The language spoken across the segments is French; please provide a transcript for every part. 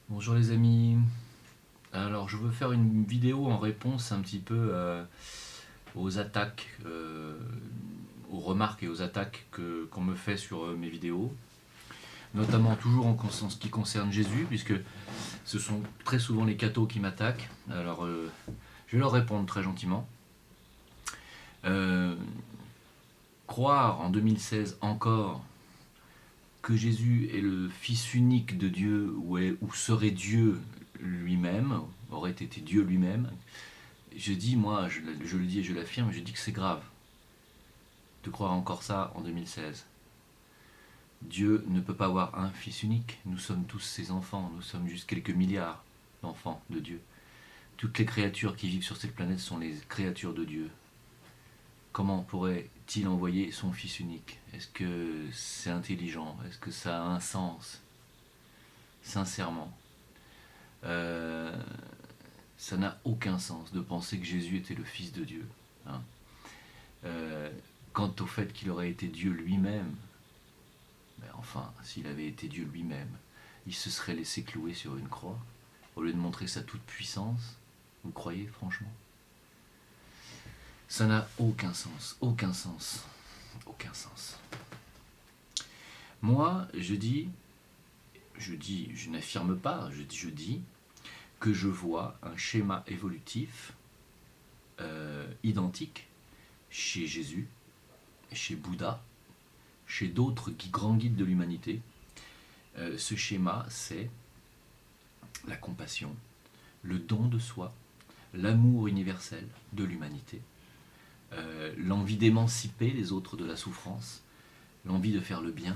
Bonjour les amis. Alors je veux faire une vidéo en réponse un petit peu aux attaques, aux remarques et aux attaques qu'on me fait sur mes vidéos, notamment toujours en ce qui concerne Jésus, puisque ce sont très souvent les cathos qui m'attaquent. Alors je vais leur répondre très gentiment. Euh, Croire en 2016 encore que Jésus est le Fils unique de Dieu ou serait Dieu lui-même, aurait été Dieu lui-même, je dis, moi, je le dis et je l'affirme, je dis que c'est grave de croire encore ça en 2016. Dieu ne peut pas avoir un fils unique, nous sommes tous ses enfants, nous sommes juste quelques milliards d'enfants de Dieu. Toutes les créatures qui vivent sur cette planète sont les créatures de Dieu. Comment pourrait-il envoyer son fils unique? Est-ce que c'est intelligent? Est-ce que ça a un sens? Sincèrement. Euh, Ça n'a aucun sens de penser que Jésus était le Fils de Dieu. Hein. Euh, Quant au fait qu'il aurait été Dieu lui-même, ben enfin, s'il avait été Dieu lui-même, il se serait laissé clouer sur une croix, au lieu de montrer sa toute-puissance. Vous croyez, franchement? Ça n'a aucun sens, aucun sens, aucun sens. Moi, je n'affirme pas, je dis que je vois un schéma évolutif identique chez Jésus, chez Bouddha, chez d'autres grands guides de l'humanité. Ce schéma, c'est la compassion, le don de soi, l'amour universel de l'humanité, l'envie d'émanciper les autres de la souffrance, l'envie de faire le bien.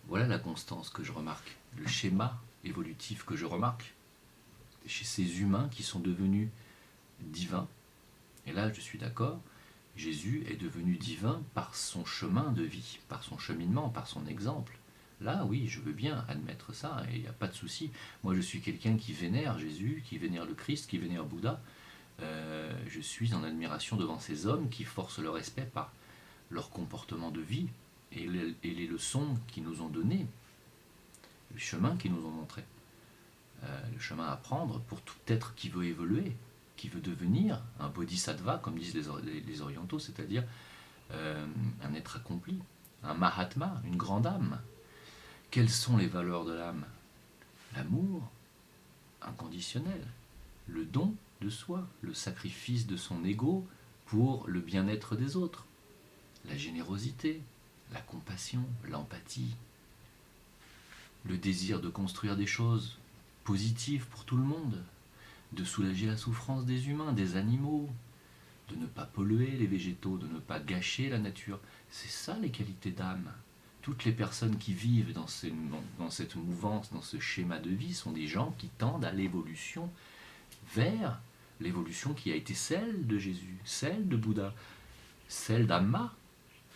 Voilà la constance que je remarque, le schéma évolutif que je remarque chez ces humains qui sont devenus divins. Et là, je suis d'accord, Jésus est devenu divin par son chemin de vie, par son cheminement, par son exemple. Là, oui, je veux bien admettre ça, et il n'y a pas de souci. Moi, je suis quelqu'un qui vénère Jésus, qui vénère le Christ, qui vénère Bouddha. Je suis en admiration devant ces hommes qui forcent le respect par leur comportement de vie et les leçons qu'ils nous ont données, le chemin qu'ils nous ont montré, le chemin à prendre pour tout être qui veut évoluer, qui veut devenir un bodhisattva, comme disent les orientaux, c'est-à-dire un être accompli, un mahatma, une grande âme. Quelles sont les valeurs de l'âme? L'amour inconditionnel, le don de soi, le sacrifice de son ego pour le bien-être des autres, la générosité, la compassion, l'empathie, le désir de construire des choses positives pour tout le monde, de soulager la souffrance des humains, des animaux, de ne pas polluer les végétaux, de ne pas gâcher la nature. C'est ça les qualités d'âme. Toutes les personnes qui vivent dans cette mouvance, dans ce schéma de vie, sont des gens qui tendent à l'évolution vers l'évolution qui a été celle de Jésus, celle de Bouddha, celle d'Amma.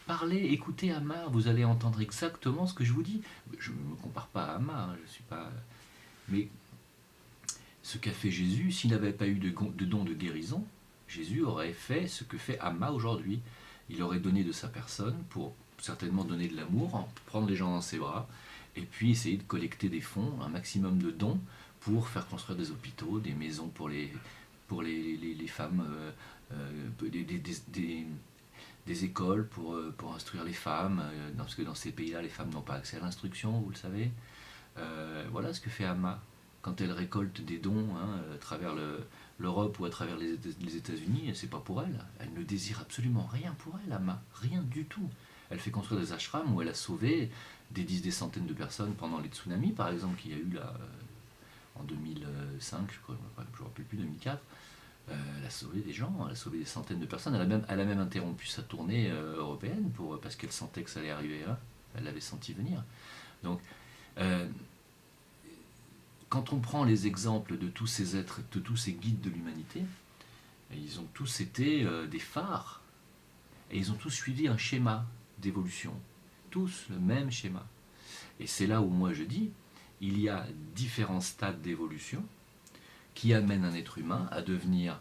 Parlez, écoutez Amma, vous allez entendre exactement ce que je vous dis. Je ne me compare pas à Amma, hein, je suis pas. Mais ce qu'a fait Jésus, s'il n'avait pas eu de don de guérison, Jésus aurait fait ce que fait Amma aujourd'hui. Il aurait donné de sa personne pour certainement donner de l'amour, prendre les gens dans ses bras, et puis essayer de collecter des fonds, un maximum de dons, pour faire construire des hôpitaux, des maisons pour les femmes, des écoles pour instruire les femmes, parce que dans ces pays-là, les femmes n'ont pas accès à l'instruction, vous le savez. Voilà ce que fait Amma quand elle récolte des dons à travers l'Europe ou à travers les États-Unis. C'est pas pour elle. Elle ne désire absolument rien pour elle, Amma. Rien du tout. Elle fait construire des ashrams où elle a sauvé des centaines de personnes pendant les tsunamis, par exemple, qu'il y a eu là en 2005, je crois, je ne me rappelle plus, 2004. Elle a sauvé des gens, elle a sauvé des centaines de personnes. Elle a même interrompu sa tournée européenne parce qu'elle sentait que ça allait arriver. Hein. Elle l'avait senti venir. Donc, euh, quand on prend les exemples de tous ces êtres, de tous ces guides de l'humanité, ils ont tous été des phares. Et ils ont tous suivi un schéma d'évolution. Tous le même schéma. Et c'est là où moi je dis, il y a différents stades d'évolution qui amènent un être humain à devenir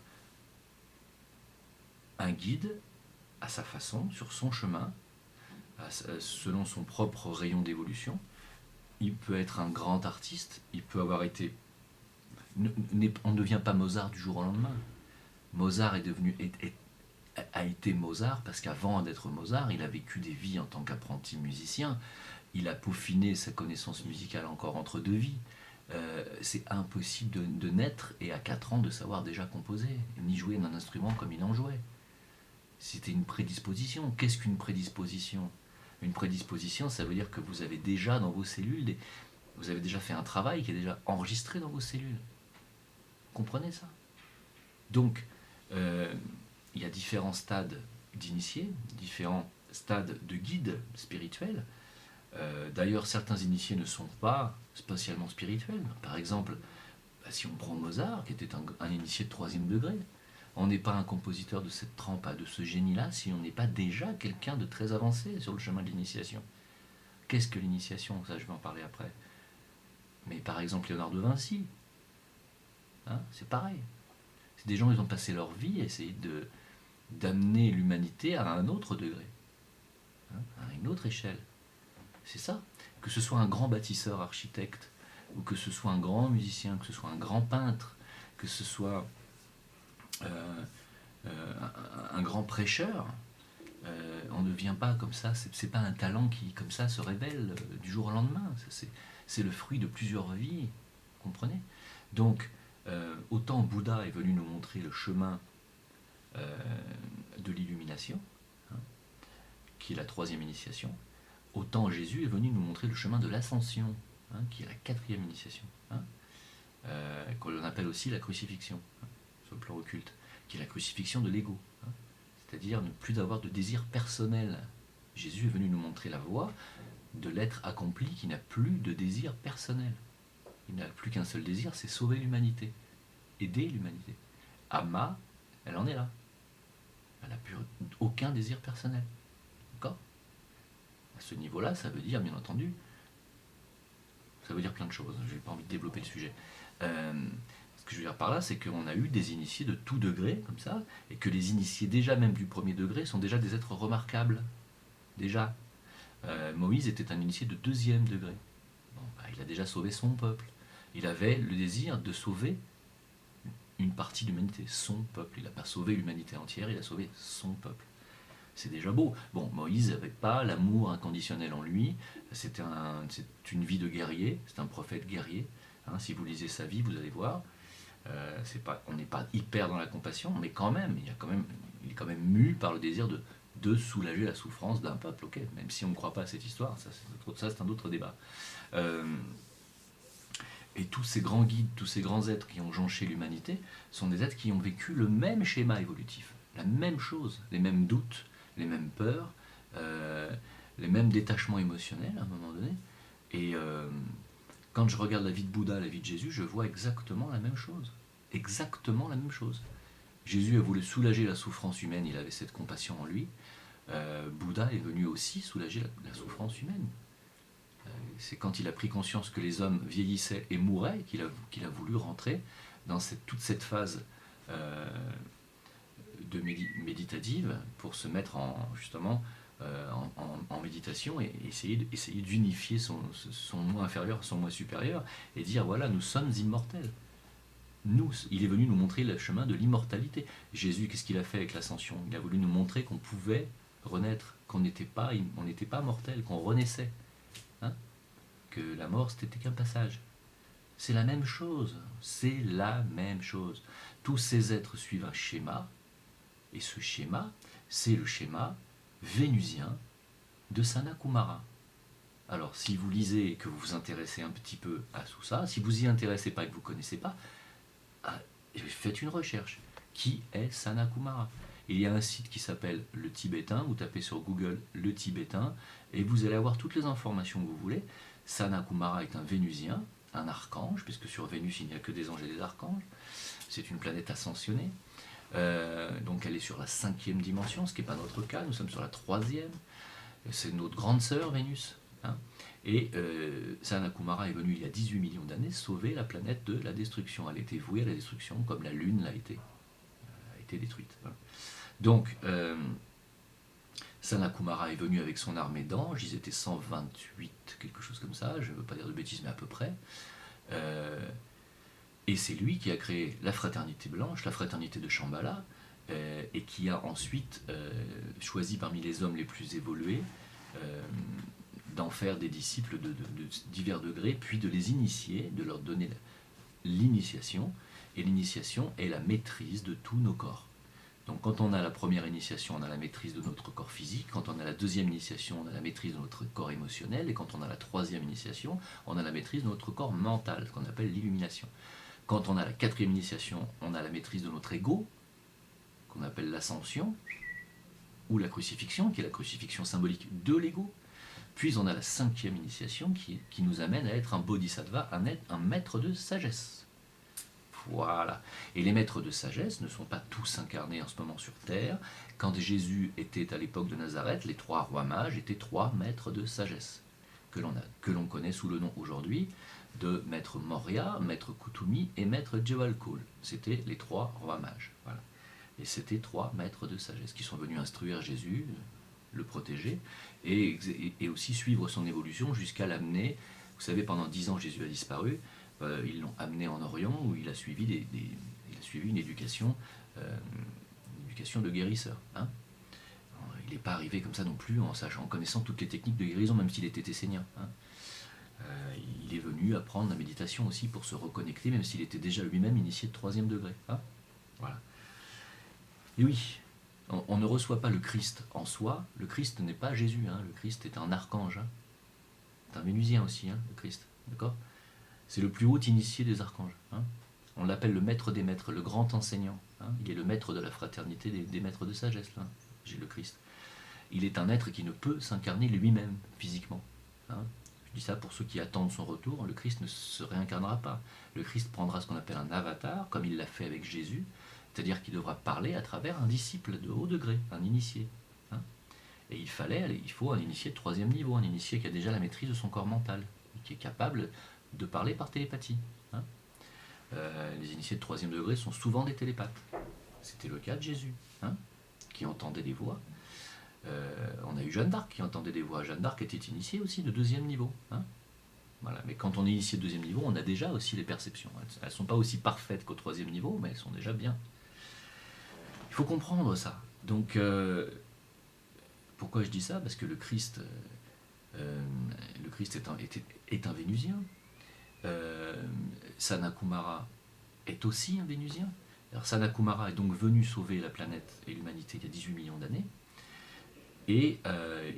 un guide à sa façon, sur son chemin, selon son propre rayon d'évolution, il peut être un grand artiste, il peut avoir été... On ne devient pas Mozart du jour au lendemain. Mozart a été Mozart parce qu'avant d'être Mozart, il a vécu des vies en tant qu'apprenti musicien. Il a peaufiné sa connaissance musicale encore entre deux vies. C'est impossible de naître et à 4 ans de savoir déjà composer, ni jouer d'un instrument comme il en jouait. C'était une prédisposition. Qu'est-ce qu'une prédisposition? Une prédisposition, ça veut dire que vous avez déjà dans vos cellules, vous avez déjà fait un travail qui est déjà enregistré dans vos cellules. Comprenez ça? Donc, il y a différents stades d'initiés, différents stades de guides spirituels. D'ailleurs, certains initiés ne sont pas spécialement spirituels. Par exemple, si on prend Mozart, qui était un initié de 3e degré, on n'est pas un compositeur de cette trempe, de ce génie-là, si on n'est pas déjà quelqu'un de très avancé sur le chemin de l'initiation. Qu'est-ce que l'initiation? Ça, je vais en parler après. Mais par exemple, Léonard de Vinci, hein, c'est pareil. C'est des gens qui ont passé leur vie à essayer d'amener l'humanité à un autre degré, hein, à une autre échelle. C'est ça. Que ce soit un grand bâtisseur, architecte, ou que ce soit un grand musicien, que ce soit un grand peintre, que ce soit un grand prêcheur, on ne vient pas comme ça. C'est pas un talent qui, comme ça, se révèle du jour au lendemain. C'est le fruit de plusieurs vies. Vous comprenez? Donc, autant Bouddha est venu nous montrer le chemin de l'illumination, hein, qui est la 3e initiation, autant Jésus est venu nous montrer le chemin de l'ascension, hein, qui est la 4e initiation, hein, qu'on appelle aussi la crucifixion, hein, sur le plan occulte, qui est la crucifixion de l'ego, hein, c'est-à-dire ne plus avoir de désir personnel. Jésus est venu nous montrer la voie de l'être accompli qui n'a plus de désir personnel. Il n'a plus qu'un seul désir, c'est sauver l'humanité, aider l'humanité. Amma, elle en est là. Elle n'a plus aucun désir personnel. D'accord? À ce niveau-là, ça veut dire, bien entendu, ça veut dire plein de choses. Je n'ai pas envie de développer le sujet. Ce que je veux dire par là, c'est qu'on a eu des initiés de tout degré, comme ça, et que les initiés, déjà même du 1er degré, sont déjà des êtres remarquables. Déjà. Moïse était un initié de 2e degré. Bon, il a déjà sauvé son peuple. Il avait le désir de sauver une partie de l'humanité, son peuple. Il n'a pas sauvé l'humanité entière, il a sauvé son peuple. C'est déjà beau. Bon, Moïse n'avait pas l'amour inconditionnel en lui, c'est une vie de guerrier, c'est un prophète guerrier. Hein, si vous lisez sa vie, vous allez voir, on n'est pas hyper dans la compassion, mais quand même, il est quand même mu par le désir de soulager la souffrance d'un peuple, ok, même si on ne croit pas à cette histoire, ça c'est un autre débat. Et tous ces grands guides, tous ces grands êtres qui ont jonché l'humanité, sont des êtres qui ont vécu le même schéma évolutif, la même chose, les mêmes doutes, les mêmes peurs, les mêmes détachements émotionnels à un moment donné. Et quand je regarde la vie de Bouddha, la vie de Jésus, je vois exactement la même chose. Exactement la même chose. Jésus a voulu soulager la souffrance humaine, il avait cette compassion en lui. Bouddha est venu aussi soulager la souffrance humaine. C'est quand il a pris conscience que les hommes vieillissaient et mouraient qu'il a voulu rentrer dans toute cette phase de méditative pour se mettre justement en méditation et essayer d'unifier son moi inférieur à son moi supérieur et dire voilà, nous sommes immortels. Il est venu nous montrer le chemin de l'immortalité. Jésus, qu'est-ce qu'il a fait avec l'ascension? Il a voulu nous montrer qu'on pouvait renaître, qu'on n'était pas mortel, qu'on renaissait. Hein, que la mort, c'était qu'un passage. C'est la même chose. C'est la même chose. Tous ces êtres suivent un schéma, et ce schéma, c'est le schéma vénusien de Sanat-Kumara. Alors, si vous lisez et que vous vous intéressez un petit peu à tout ça, si vous y intéressez pas et que vous ne connaissez pas, faites une recherche. Qui est Sanat-Kumara? Il y a un site qui s'appelle Le Tibétain, vous tapez sur Google Le Tibétain, et vous allez avoir toutes les informations que vous voulez. Sanat-Kumara est un Vénusien, un archange, puisque sur Vénus il n'y a que des anges et des archanges. C'est une planète ascensionnée. Donc elle est sur la 5e dimension, ce qui n'est pas notre cas, nous sommes sur la 3e. C'est notre grande sœur Vénus. Hein. Et Sanat-Kumara est venu il y a 18 millions d'années sauver la planète de la destruction. Elle était vouée à la destruction comme la Lune l'a été détruite. Voilà. Donc Sanna-Kumara est venu avec son armée d'anges, ils étaient 128, quelque chose comme ça, je ne veux pas dire de bêtises, mais à peu près. Et c'est lui qui a créé la fraternité blanche, la fraternité de Shambhala, et qui a ensuite choisi parmi les hommes les plus évolués d'en faire des disciples de divers degrés, puis de les initier, de leur donner l'initiation. Et l'initiation est la maîtrise de tous nos corps. Donc quand on a la première initiation, on a la maîtrise de notre corps physique. Quand on a la deuxième initiation, on a la maîtrise de notre corps émotionnel. Et quand on a la troisième initiation, on a la maîtrise de notre corps mental, ce qu'on appelle l'illumination. Quand on a la quatrième initiation, on a la maîtrise de notre ego, qu'on appelle l'ascension, ou la crucifixion, qui est la crucifixion symbolique de l'ego. Puis on a la cinquième initiation qui nous amène à être un bodhisattva, un maître de sagesse. Voilà. Et les maîtres de sagesse ne sont pas tous incarnés en ce moment sur Terre. Quand Jésus était à l'époque de Nazareth, les 3 rois mages étaient 3 maîtres de sagesse, que l'on connaît sous le nom aujourd'hui de maître Moria, maître Kutumi et maître Jewalkul. C'était les 3 rois mages. Voilà. Et c'était 3 maîtres de sagesse qui sont venus instruire Jésus, le protéger, et aussi suivre son évolution jusqu'à l'amener. Vous savez, pendant 10 ans, Jésus a disparu. Ils l'ont amené en Orient où il a suivi, une éducation de guérisseur. Hein. Il n'est pas arrivé comme ça non plus en connaissant toutes les techniques de guérison, même s'il était essénien. Hein. Il est venu apprendre la méditation aussi pour se reconnecter, même s'il était déjà lui-même initié de 3e degré. Hein. Voilà. Et oui, on ne reçoit pas le Christ en soi. Le Christ n'est pas Jésus. Hein. Le Christ est un archange. Hein. C'est un vénusien aussi, hein, le Christ. D'accord ? C'est le plus haut initié des archanges. Hein. On l'appelle le maître des maîtres, le grand enseignant. Hein. Il est le maître de la fraternité des maîtres de sagesse, là. J'ai le Christ. Il est un être qui ne peut s'incarner lui-même physiquement. Hein. Je dis ça pour ceux qui attendent son retour. Le Christ ne se réincarnera pas. Le Christ prendra ce qu'on appelle un avatar, comme il l'a fait avec Jésus, c'est-à-dire qu'il devra parler à travers un disciple de haut degré, un initié. Hein. Et il faut un initié de 3e niveau, un initié qui a déjà la maîtrise de son corps mental, et qui est capable de parler par télépathie. Hein. Les initiés de 3e degré sont souvent des télépathes. C'était le cas de Jésus, hein, qui entendait des voix. On a eu Jeanne d'Arc qui entendait des voix. Jeanne d'Arc était initiée aussi de 2e niveau. Hein. Voilà. Mais quand on est initié de 2e niveau, on a déjà aussi les perceptions. Elles ne sont pas aussi parfaites qu'au 3e niveau, mais elles sont déjà bien. Il faut comprendre ça. Donc, pourquoi je dis ça ? Parce que le Christ est un vénusien. Sanna-Kumara est aussi un vénusien. Alors, Sanna-Kumara est donc venu sauver la planète et l'humanité il y a 18 millions d'années. Et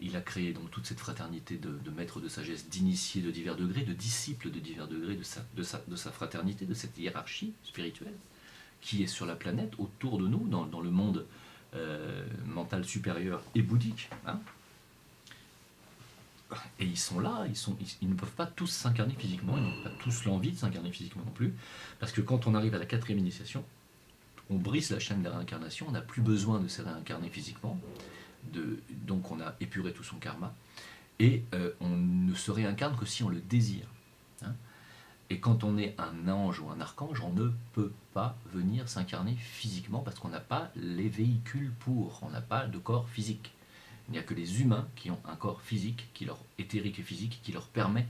il a créé donc toute cette fraternité de maîtres de sagesse, d'initiés de divers degrés, de disciples de divers degrés de sa fraternité, de cette hiérarchie spirituelle qui est sur la planète, autour de nous, dans le monde mental supérieur et bouddhique. Hein. Et ils sont là, ils ne peuvent pas tous s'incarner physiquement, ils n'ont pas tous l'envie de s'incarner physiquement non plus, parce que quand on arrive à la 4e initiation, on brise la chaîne de la réincarnation, on n'a plus besoin de se réincarner physiquement, donc on a épuré tout son karma, et on ne se réincarne que si on le désire. Hein. Et quand on est un ange ou un archange, on ne peut pas venir s'incarner physiquement, parce qu'on n'a pas les véhicules on n'a pas de corps physique. Il n'y a que les humains qui ont un corps physique, éthérique et physique, qui leur permet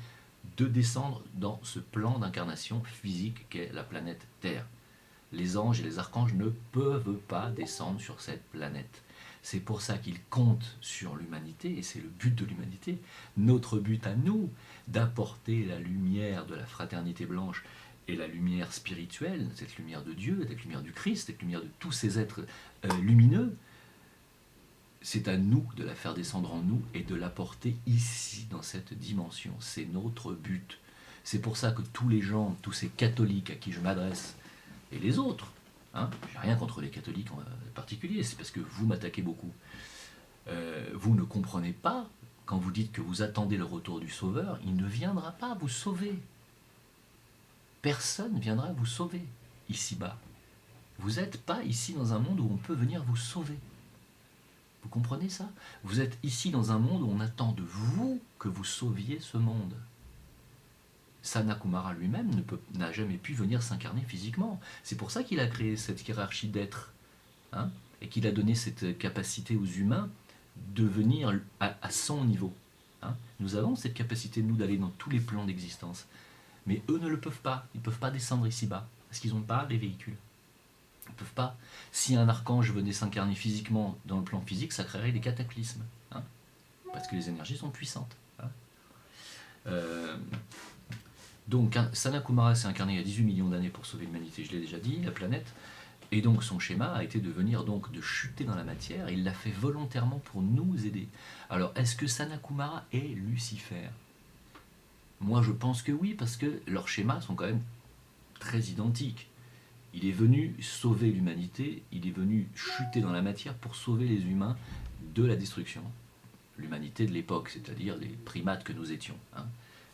de descendre dans ce plan d'incarnation physique qu'est la planète Terre. Les anges et les archanges ne peuvent pas descendre sur cette planète. C'est pour ça qu'ils comptent sur l'humanité, et c'est le but de l'humanité, notre but à nous, d'apporter la lumière de la fraternité blanche et la lumière spirituelle, cette lumière de Dieu, cette lumière du Christ, cette lumière de tous ces êtres lumineux. C'est à nous de la faire descendre en nous et de l'apporter ici, dans cette dimension. C'est notre but. C'est pour ça que tous les gens, tous ces catholiques à qui je m'adresse, et les autres, hein, j'ai rien contre les catholiques en particulier, c'est parce que vous m'attaquez beaucoup. Vous ne comprenez pas, quand vous dites que vous attendez le retour du Sauveur, il ne viendra pas vous sauver. Personne ne viendra vous sauver, ici-bas. Vous n'êtes pas ici dans un monde où on peut venir vous sauver. Vous comprenez ça ? Vous êtes ici dans un monde où on attend de vous que vous sauviez ce monde. Sanna-Kumara lui-même n'a jamais pu venir s'incarner physiquement. C'est pour ça qu'il a créé cette hiérarchie d'êtres, hein, et qu'il a donné cette capacité aux humains devenir à son niveau. Hein. Nous avons cette capacité, nous, d'aller dans tous les plans d'existence. Mais eux ne le peuvent pas. Ils ne peuvent pas descendre ici bas, parce qu'ils n'ont pas les véhicules. Ils ne peuvent pas. Si un archange venait s'incarner physiquement dans le plan physique, ça créerait des cataclysmes. Hein, parce que les énergies sont puissantes. Hein. Donc, Sanat-Kumara s'est incarné il y a 18 millions d'années pour sauver l'humanité, je l'ai déjà dit, la planète. Et donc son schéma a été de venir donc de chuter dans la matière, et il l'a fait volontairement pour nous aider. Alors, est-ce que Sanat-Kumara est Lucifer? Moi, je pense que oui, parce que leurs schémas sont quand même très identiques. Il est venu sauver l'humanité, il est venu chuter dans la matière pour sauver les humains de la destruction. L'humanité de l'époque, c'est-à-dire les primates que nous étions. Hein.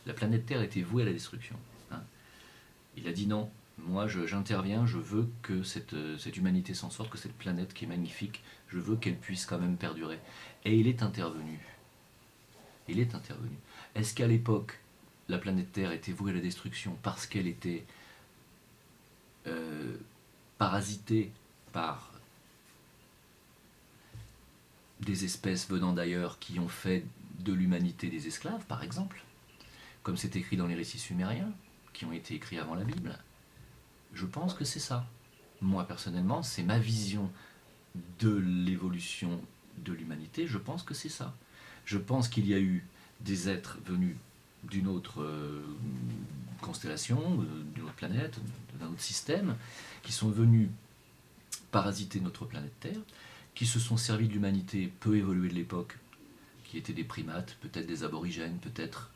La planète Terre était vouée à la destruction. Hein. Il a dit non, moi j'interviens, je veux que cette humanité s'en sorte, que cette planète qui est magnifique, je veux qu'elle puisse quand même perdurer. Et il est intervenu. Il est intervenu. Est-ce qu'à l'époque, la planète Terre était vouée à la destruction parce qu'elle était parasitée par des espèces venant d'ailleurs qui ont fait de l'humanité des esclaves, par exemple, comme c'est écrit dans les récits sumériens, qui ont été écrits avant la Bible? Je pense que c'est ça. Moi, personnellement, c'est ma vision de l'évolution de l'humanité, je pense que c'est ça. Je pense qu'il y a eu des êtres venus d'une autre constellation, d'une autre planète, d'un autre système, qui sont venus parasiter notre planète Terre, qui se sont servis de l'humanité peu évoluée de l'époque, qui étaient des primates, peut-être des aborigènes, peut-être,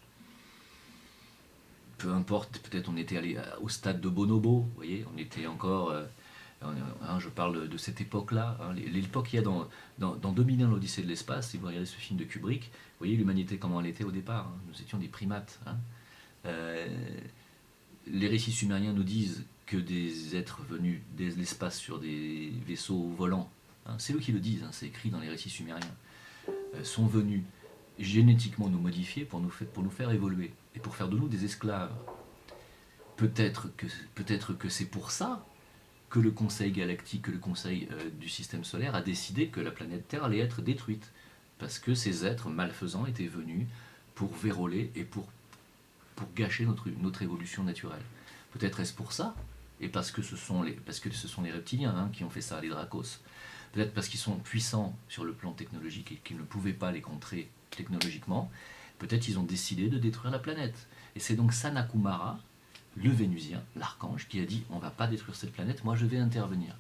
peu importe, peut-être on était allé au stade de bonobo, vous voyez, on était encore, je parle de cette époque-là, hein, l'époque qu'il y a dans 2001 l'Odyssée de l'espace, si vous regardez ce film de Kubrick, vous voyez l'humanité comment elle était au départ, hein, nous étions des primates. Hein. Les récits sumériens nous disent que des êtres venus de l'espace sur des vaisseaux volants, hein, c'est eux qui le disent, hein, c'est écrit dans les récits sumériens, sont venus génétiquement nous modifier pour nous faire évoluer et pour faire de nous des esclaves. Peut-être que c'est pour ça que le Conseil galactique, que le Conseil du système solaire a décidé que la planète Terre allait être détruite. Parce que ces êtres malfaisants étaient venus pour véroler et pour gâcher notre évolution naturelle. Peut-être est-ce pour ça, et parce que ce sont les reptiliens, hein, qui ont fait ça, les Dracos. Peut-être parce qu'ils sont puissants sur le plan technologique et qu'ils ne pouvaient pas les contrer technologiquement. Peut-être ils ont décidé de détruire la planète. Et c'est donc Sanat-Kumara, le Vénusien, l'archange, qui a dit on ne va pas détruire cette planète, moi je vais intervenir.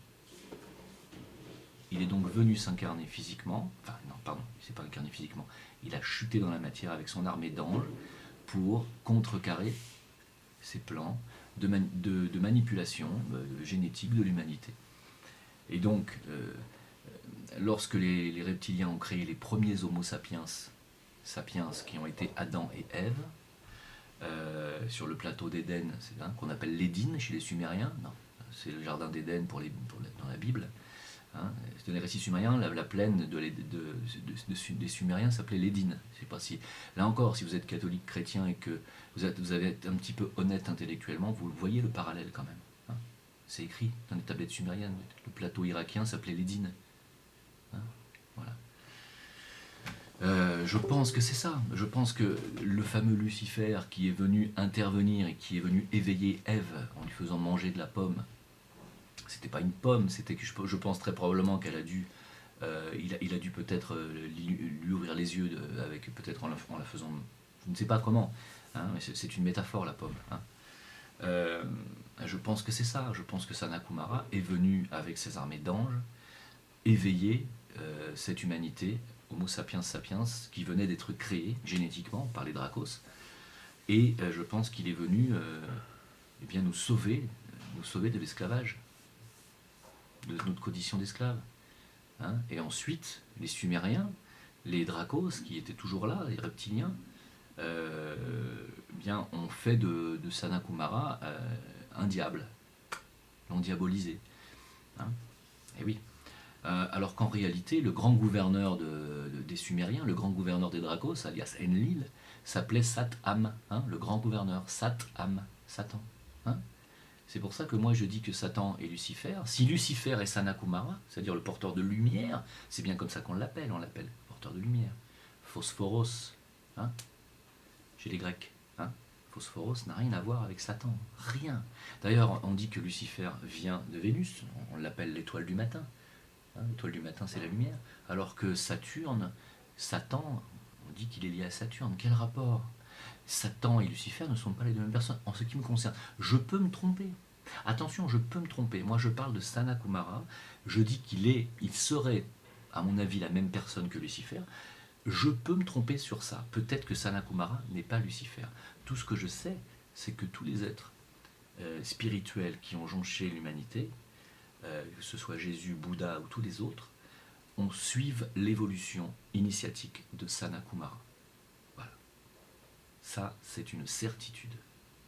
Il est donc venu s'incarner physiquement, enfin non, pardon, il ne s'est pas incarné physiquement, il a chuté dans la matière avec son armée d'anges pour contrecarrer ces plans de manipulation génétique de l'humanité. Et donc, lorsque les reptiliens ont créé les premiers Homo sapiens, qui ont été Adam et Ève, sur le plateau d'Éden, c'est qu'on appelle l'Éden chez les Sumériens, non, c'est le jardin d'Éden dans la Bible. Hein, dans les récits sumériens, la plaine des Sumériens s'appelait l'Éden. Je sais pas si, là encore, si vous êtes catholique chrétien et que vous avez été un petit peu honnête intellectuellement, vous voyez le parallèle quand même. Hein, c'est écrit dans les tablettes sumériennes. Le plateau irakien s'appelait l'Éden. Hein, voilà. Je pense que c'est ça. Je pense que le fameux Lucifer qui est venu intervenir et qui est venu éveiller Ève en lui faisant manger de la pomme, c'était pas une pomme, c'était que je pense très probablement qu'elle a dû, il a dû peut-être lui ouvrir les yeux avec peut-être en la faisant, je ne sais pas comment, hein, mais c'est une métaphore la pomme. Hein. Je pense que c'est ça. Je pense que Sanat-Kumara est venu avec ses armées d'anges éveiller cette humanité, Homo sapiens sapiens, qui venait d'être créée génétiquement par les Dracos. Et je pense qu'il est venu eh bien nous sauver de l'esclavage, de notre condition d'esclave. Hein. Et ensuite, les Sumériens, les Dracos, qui étaient toujours là, les reptiliens, bien, ont fait de Sanat-Kumara un diable, l'ont diabolisé. Hein. Et oui. Alors qu'en réalité, le grand gouverneur des Sumériens, le grand gouverneur des Dracos, alias Enlil, s'appelait Sat-Am, hein, le grand gouverneur, Sat-Am, Satan. Hein. C'est pour ça que moi je dis que Satan est Lucifer. Si Lucifer est Sanat-Kumara, c'est-à-dire le porteur de lumière, c'est bien comme ça qu'on l'appelle, on l'appelle porteur de lumière. Phosphoros, hein, chez les Grecs. Hein. Phosphoros n'a rien à voir avec Satan, rien. D'ailleurs, on dit que Lucifer vient de Vénus, on l'appelle l'étoile du matin. Hein, l'étoile du matin, c'est la lumière. Alors que Saturne, Satan, on dit qu'il est lié à Saturne. Quel rapport? Satan et Lucifer ne sont pas les deux mêmes personnes. En ce qui me concerne, je peux me tromper. Attention, je peux me tromper. Moi, je parle de Sanat-Kumara. Je dis il serait, à mon avis, la même personne que Lucifer. Je peux me tromper sur ça. Peut-être que Sanat-Kumara n'est pas Lucifer. Tout ce que je sais, c'est que tous les êtres spirituels qui ont jonché l'humanité, que ce soit Jésus, Bouddha ou tous les autres, on suive l'évolution initiatique de Sanat-Kumara. Voilà. Ça, c'est une certitude.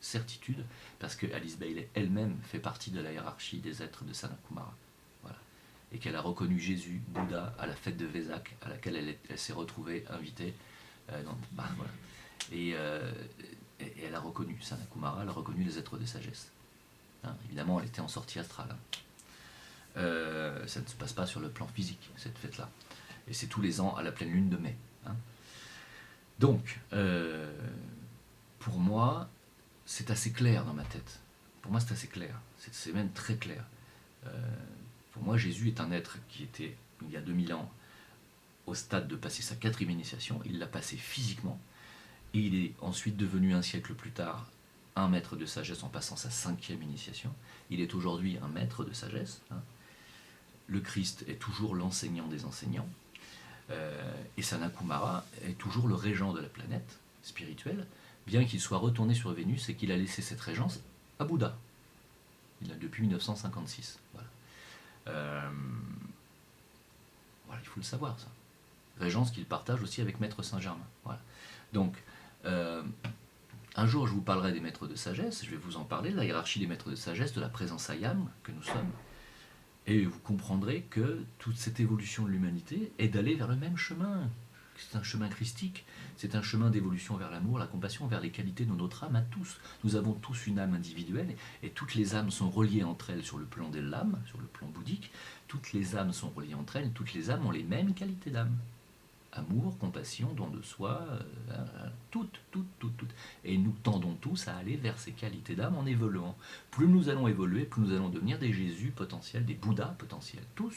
Certitude, parce que Alice Bailey elle-même fait partie de la hiérarchie des êtres de Sanat-Kumara. Voilà. Et qu'elle a reconnu Jésus, Bouddha, à la fête de Vesak, à laquelle elle s'est retrouvée invitée. Voilà. Et elle a reconnu Sanat-Kumara, elle a reconnu les êtres de sagesse. Hein, évidemment, elle était en sortie astrale. Hein. Ça ne se passe pas sur le plan physique, cette fête-là. Et c'est tous les ans à la pleine lune de mai. Hein. Donc, pour moi, c'est assez clair dans ma tête. Pour moi, c'est assez clair. C'est même très clair. Pour moi, Jésus est un être qui était, il y a 2000 ans, au stade de passer sa 4e initiation. Il l'a passé physiquement. Et il est ensuite devenu, un siècle plus tard, un maître de sagesse en passant sa 5e initiation. Il est aujourd'hui un maître de sagesse. Hein. Le Christ est toujours l'enseignant des enseignants. Et Sanat-Kumara est toujours le régent de la planète spirituelle, bien qu'il soit retourné sur Vénus et qu'il a laissé cette régence à Bouddha. Il a depuis 1956. Voilà. Voilà, il faut le savoir, ça. Régence qu'il partage aussi avec Maître Saint-Germain. Voilà. Donc, un jour, je vous parlerai des maîtres de sagesse, je vais vous en parler, de la hiérarchie des maîtres de sagesse, de la présence Ayam que nous sommes, et vous comprendrez que toute cette évolution de l'humanité est d'aller vers le même chemin. C'est un chemin christique, c'est un chemin d'évolution vers l'amour, la compassion, vers les qualités de notre âme à tous. Nous avons tous une âme individuelle, et toutes les âmes sont reliées entre elles sur le plan de l'âme, sur le plan bouddhique. Toutes les âmes sont reliées entre elles, toutes les âmes ont les mêmes qualités d'âme. Amour, compassion, don de soi, toutes. Et nous tendons tous à aller vers ces qualités d'âme en évoluant. Plus nous allons évoluer, plus nous allons devenir des Jésus potentiels, des Bouddhas potentiels, tous.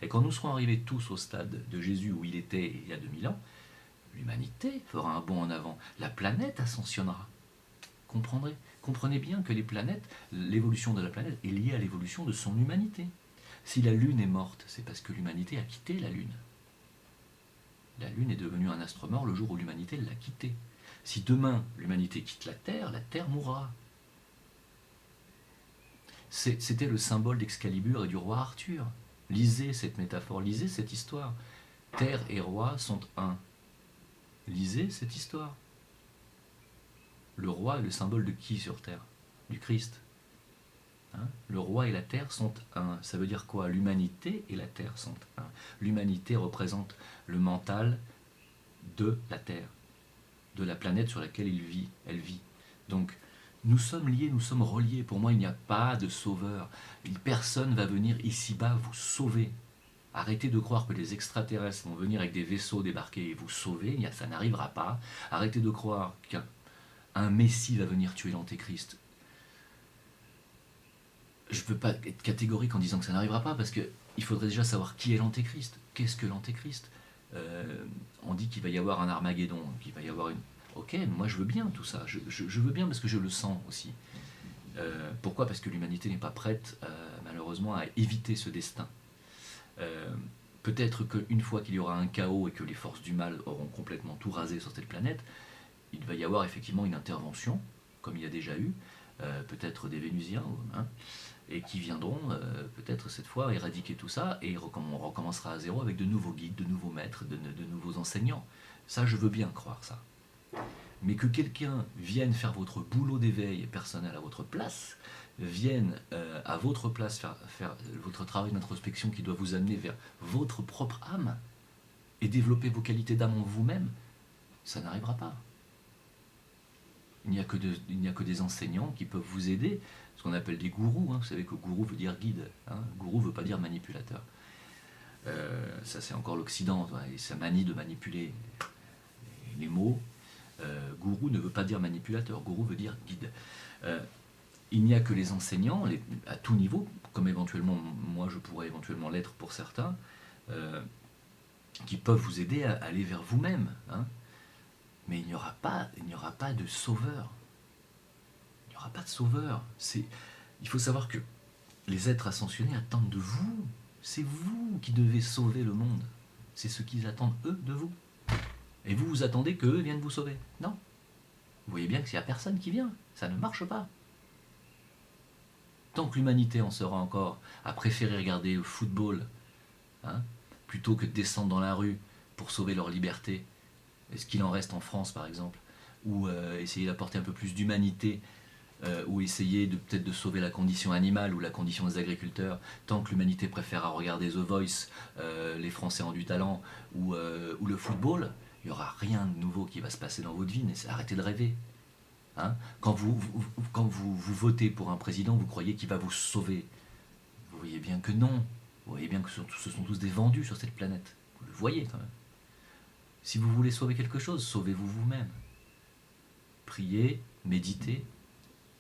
Et quand nous serons arrivés tous au stade de Jésus où il était il y a 2000 ans, l'humanité fera un bond en avant. La planète ascensionnera. Comprenez bien que les planètes, l'évolution de la planète est liée à l'évolution de son humanité. Si la Lune est morte, c'est parce que l'humanité a quitté la Lune. La Lune est devenue un astre mort le jour où l'humanité l'a quitté. Si demain l'humanité quitte la Terre mourra. C'était le symbole d'Excalibur et du roi Arthur. Lisez cette métaphore, lisez cette histoire. Terre et roi sont un. Lisez cette histoire. Le roi est le symbole de qui sur Terre? Du Christ. Hein? Le roi et la terre sont un. Ça veut dire quoi? L'humanité et la terre sont un. L'humanité représente le mental de la terre, de la planète sur laquelle elle vit. Donc, nous sommes liés, nous sommes reliés. Pour moi, il n'y a pas de sauveur. Personne ne va venir ici-bas vous sauver. Arrêtez de croire que les extraterrestres vont venir avec des vaisseaux débarquer et vous sauver. Ça n'arrivera pas. Arrêtez de croire qu'un Messie va venir tuer l'Antéchrist. Je ne veux pas être catégorique en disant que ça n'arrivera pas, parce qu'il faudrait déjà savoir qui est l'Antéchrist. Qu'est-ce que l'Antéchrist? On dit qu'il va y avoir un Armageddon, qu'il va y avoir une... Ok, moi je veux bien tout ça, je veux bien parce que je le sens aussi. Pourquoi? Parce que l'humanité n'est pas prête, malheureusement, à éviter ce destin. Peut-être qu'une fois qu'il y aura un chaos et que les forces du mal auront complètement tout rasé sur cette planète, il va y avoir effectivement une intervention, comme il y a déjà eu, peut-être des Vénusiens, hein, et qui viendront peut-être cette fois éradiquer tout ça, et on recommencera à zéro avec de nouveaux guides, de nouveaux maîtres, de nouveaux enseignants. Ça, je veux bien croire ça. Mais que quelqu'un vienne faire votre boulot d'éveil personnel à votre place, vienne à votre place faire votre travail d'introspection qui doit vous amener vers votre propre âme, et développer vos qualités d'âme en vous-même, ça n'arrivera pas. Il n'y a que des enseignants qui peuvent vous aider, ce qu'on appelle des gourous. Hein. Vous savez que gourou veut dire guide. Hein. Gourou ne veut pas dire manipulateur. Ça c'est encore l'Occident, et sa manie de manipuler les mots. Gourou ne veut pas dire manipulateur, gourou veut dire guide. Il n'y a que les enseignants, à tout niveau, comme éventuellement moi je pourrais éventuellement l'être pour certains, qui peuvent vous aider à aller vers vous-même. Hein. Mais il n'y aura pas de sauveur. Il n'y aura pas de sauveur. Il faut savoir que les êtres ascensionnés attendent de vous. C'est vous qui devez sauver le monde. C'est ce qu'ils attendent, eux, de vous. Et vous, vous attendez qu'eux viennent vous sauver. Non. Vous voyez bien qu'il n'y a personne qui vient. Ça ne marche pas. Tant que l'humanité en sera encore à préférer regarder le football, hein, plutôt que de descendre dans la rue pour sauver leur liberté, est-ce qu'il en reste en France par exemple, ou essayer d'apporter un peu plus d'humanité, ou essayer peut-être de sauver la condition animale ou la condition des agriculteurs, tant que l'humanité préfère à regarder The Voice, les Français ont du talent, ou le football, il n'y aura rien de nouveau qui va se passer dans votre vie, arrêtez de rêver. Hein, quand vous votez pour un président, vous croyez qu'il va vous sauver. Vous voyez bien que non. Vous voyez bien que ce sont tous des vendus sur cette planète. Vous le voyez quand même. Si vous voulez sauver quelque chose, sauvez-vous vous-même. Priez, méditez,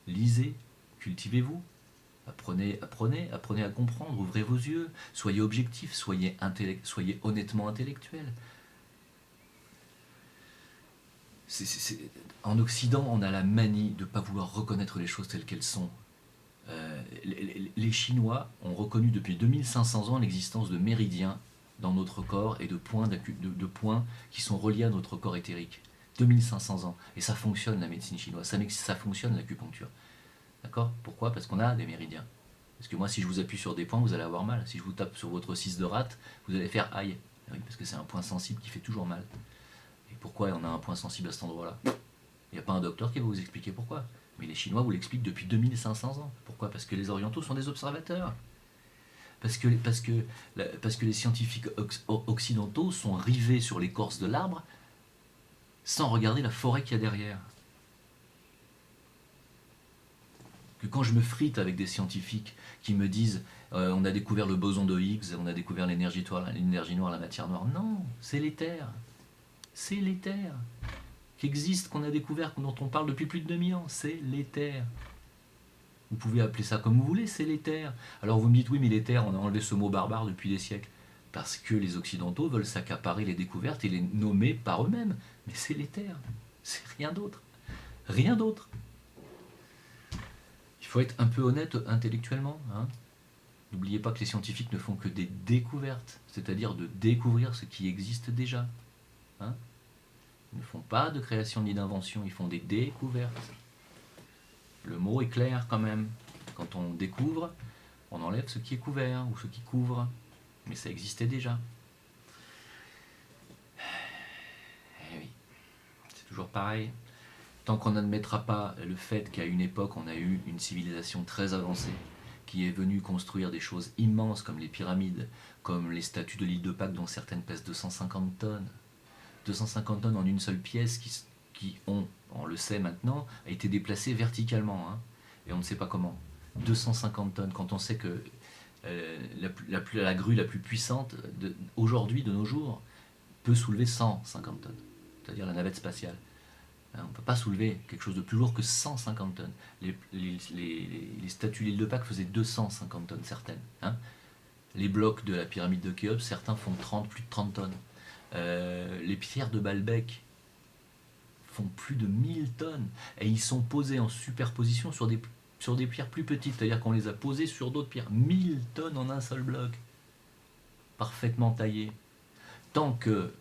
lisez, cultivez-vous. Apprenez à comprendre, ouvrez vos yeux, soyez objectif, soyez honnêtement intellectuel. En Occident, on a la manie de ne pas vouloir reconnaître les choses telles qu'elles sont. Les Chinois ont reconnu depuis 2500 ans l'existence de méridiens dans notre corps et de points qui sont reliés à notre corps éthérique. 2500 ans. Et ça fonctionne la médecine chinoise, ça fonctionne l'acupuncture. D'accord ? Pourquoi ? Parce qu'on a des méridiens. Parce que moi, si je vous appuie sur des points, vous allez avoir mal. Si je vous tape sur votre 6 de rate, vous allez faire aïe. Oui, parce que c'est un point sensible qui fait toujours mal. Et pourquoi on a un point sensible à cet endroit-là ? Il n'y a pas un docteur qui va vous expliquer pourquoi. Mais les Chinois vous l'expliquent depuis 2500 ans. Pourquoi ? Parce que les Orientaux sont des observateurs. Parce que les scientifiques occidentaux sont rivés sur l'écorce de l'arbre sans regarder la forêt qu'il y a derrière. Que quand je me frite avec des scientifiques qui me disent on a découvert le boson de Higgs, on a découvert l'énergie noire, la matière noire. Non, c'est l'éther. C'est l'éther qui existe, qu'on a découvert, dont on parle depuis plus de 2000 ans. C'est l'éther. Vous pouvez appeler ça comme vous voulez, c'est l'éther. Alors vous me dites oui, mais l'éther, on a enlevé ce mot barbare depuis des siècles. Parce que les Occidentaux veulent s'accaparer les découvertes et les nommer par eux-mêmes. Mais c'est l'éther. C'est rien d'autre. Rien d'autre. Il faut être un peu honnête intellectuellement. Hein. N'oubliez pas que les scientifiques ne font que des découvertes, c'est-à-dire de découvrir ce qui existe déjà. Hein. Ils ne font pas de création ni d'invention, ils font des découvertes. Le mot est clair quand même. Quand on découvre, on enlève ce qui est couvert ou ce qui couvre. Mais ça existait déjà. Eh oui, c'est toujours pareil. Tant qu'on n'admettra pas le fait qu'à une époque, on a eu une civilisation très avancée, qui est venue construire des choses immenses comme les pyramides, comme les statues de l'île de Pâques dont certaines pèsent 250 tonnes. 250 tonnes en une seule pièce qui ont, on le sait maintenant, a été déplacées verticalement. Hein, et on ne sait pas comment. 250 tonnes, quand on sait que la grue la plus puissante aujourd'hui, de nos jours, peut soulever 150 tonnes. C'est-à-dire la navette spatiale. On ne peut pas soulever quelque chose de plus lourd que 150 tonnes. Les statues de l'île de Pâques faisaient 250 tonnes, certaines. Hein. Les blocs de la pyramide de Khéops, certains font plus de 30 tonnes. Les pierres de Baalbek font plus de 1000 tonnes. Et ils sont posés en superposition sur des pierres plus petites. C'est-à-dire qu'on les a posés sur d'autres pierres. 1000 tonnes en un seul bloc. Parfaitement taillées. Tant que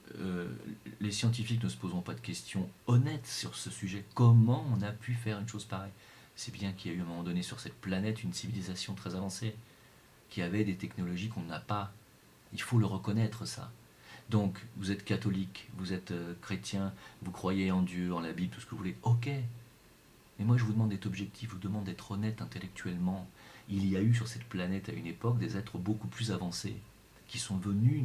les scientifiques ne se poseront pas de questions honnêtes sur ce sujet, comment on a pu faire une chose pareille ? C'est bien qu'il y a eu à un moment donné sur cette planète une civilisation très avancée, qui avait des technologies qu'on n'a pas. Il faut le reconnaître, ça. Donc, vous êtes catholique, vous êtes chrétien, vous croyez en Dieu, en la Bible, tout ce que vous voulez, ok. Mais moi, je vous demande d'être objectif, je vous demande d'être honnête intellectuellement. Il y a eu sur cette planète, à une époque, des êtres beaucoup plus avancés, qui sont venus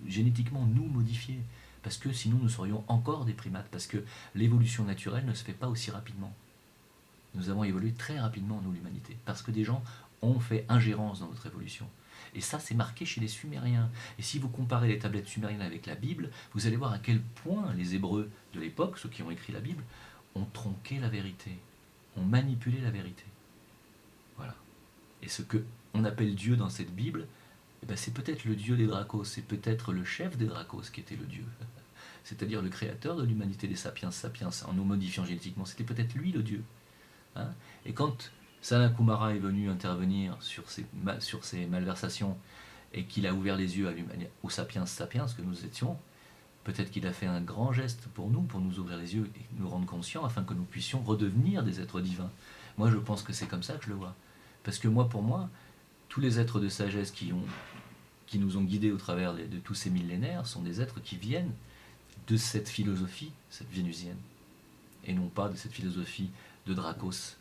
génétiquement nous modifier. Parce que sinon nous serions encore des primates. Parce que l'évolution naturelle ne se fait pas aussi rapidement. Nous avons évolué très rapidement, nous, l'humanité, parce que des gens ont fait ingérence dans notre évolution. Et ça, c'est marqué chez les Sumériens. Et si vous comparez les tablettes sumériennes avec la Bible, vous allez voir à quel point les Hébreux de l'époque, ceux qui ont écrit la Bible, ont tronqué la vérité, ont manipulé la vérité. Voilà. Et ce que on appelle Dieu dans cette Bible, eh ben, c'est peut-être le Dieu des Dracos, c'est peut-être le chef des Dracos qui était le Dieu. C'est-à-dire le créateur de l'humanité des sapiens sapiens, en nous modifiant génétiquement. C'était peut-être lui le Dieu. Hein. Et quand Sanat Kumara est venu intervenir sur ces malversations et qu'il a ouvert les yeux aux sapiens sapiens que nous étions, peut-être qu'il a fait un grand geste pour nous ouvrir les yeux et nous rendre conscients afin que nous puissions redevenir des êtres divins. Moi, je pense que c'est comme ça que je le vois. Parce que moi, pour moi, tous les êtres de sagesse qui nous ont guidés au travers de tous ces millénaires sont des êtres qui viennent de cette philosophie, cette vénusienne, et non pas de cette philosophie de Dracos.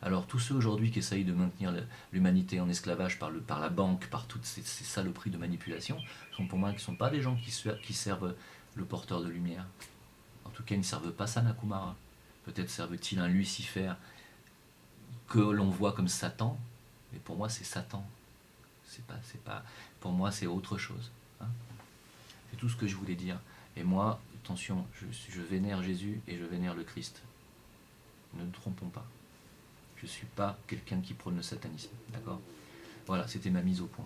Alors tous ceux aujourd'hui qui essayent de maintenir l'humanité en esclavage par la banque, par toutes ces saloperies de manipulation, sont pour moi qui ne sont pas des gens qui servent le porteur de lumière. En tout cas, ils ne servent pas Sanat Kumara. Peut-être servent-ils un Lucifer que l'on voit comme Satan, mais pour moi c'est Satan. C'est pas, pour moi c'est autre chose. Hein. C'est tout ce que je voulais dire. Et moi, attention, je vénère Jésus et je vénère le Christ. Ne nous trompons pas. Je ne suis pas quelqu'un qui prône le satanisme. D'accord ? Voilà, c'était ma mise au point.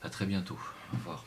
À très bientôt. Au revoir.